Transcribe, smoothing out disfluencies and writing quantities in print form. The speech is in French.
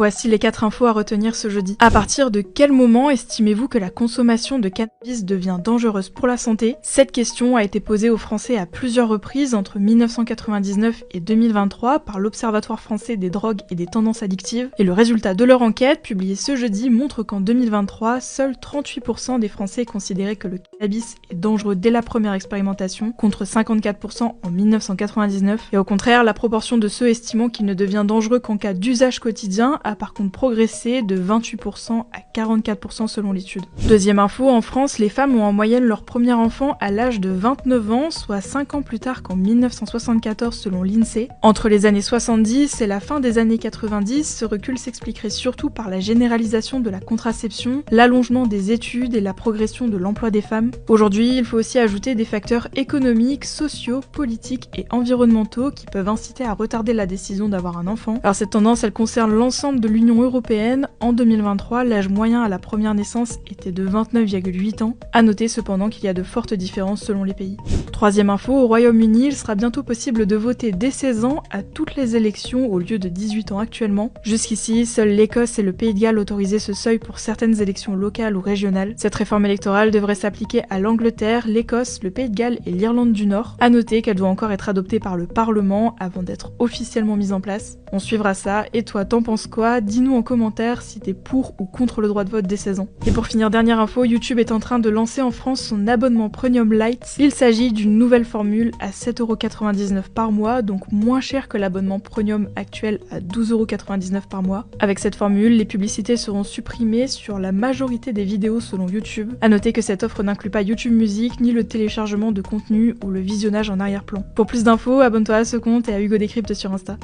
Voici les 4 infos à retenir ce jeudi. À partir de quel moment estimez-vous que la consommation de cannabis devient dangereuse pour la santé? Cette question a été posée aux Français à plusieurs reprises entre 1999 et 2023 par l'Observatoire français des drogues et des tendances addictives. Et le résultat de leur enquête, publiée ce jeudi, montre qu'en 2023, seuls 38% des Français considéraient que le cannabis est dangereux dès la première expérimentation, contre 54% en 1999. Et au contraire, la proportion de ceux estimant qu'il ne devient dangereux qu'en cas d'usage quotidien a par contre progressé de 28% à 44% selon l'étude. Deuxième info, en France, les femmes ont en moyenne leur premier enfant à l'âge de 29 ans, soit 5 ans plus tard qu'en 1974 selon l'INSEE. Entre les années 70 et la fin des années 90, ce recul s'expliquerait surtout par la généralisation de la contraception, l'allongement des études et la progression de l'emploi des femmes. Aujourd'hui, il faut aussi ajouter des facteurs économiques, sociaux, politiques et environnementaux qui peuvent inciter à retarder la décision d'avoir un enfant. Alors cette tendance, elle concerne l'ensemble de l'Union européenne. En 2023, l'âge moyen à la première naissance était de 29,8 ans. À noter cependant qu'il y a de fortes différences selon les pays. Troisième info, au Royaume-Uni, il sera bientôt possible de voter dès 16 ans à toutes les élections au lieu de 18 ans actuellement. Jusqu'ici, seuls l'Écosse et le Pays de Galles autorisaient ce seuil pour certaines élections locales ou régionales. Cette réforme électorale devrait s'appliquer à l'Angleterre, l'Écosse, le Pays de Galles et l'Irlande du Nord. À noter qu'elle doit encore être adoptée par le Parlement avant d'être officiellement mise en place. On suivra ça, et toi t'en penses quoi? Dis-nous en commentaire si t'es pour ou contre le droit de vote dès 16 ans. Et pour finir, dernière info, YouTube est en train de lancer en France son abonnement Premium Lite. Il s'agit d'une nouvelle formule à 7,99€ par mois, donc moins cher que l'abonnement Premium actuel à 12,99€ par mois. Avec cette formule, les publicités seront supprimées sur la majorité des vidéos selon YouTube. A noter que cette offre n'inclut pas YouTube Music, ni le téléchargement de contenu ou le visionnage en arrière-plan. Pour plus d'infos, abonne-toi à ce compte et à Hugo Décrypte sur Insta.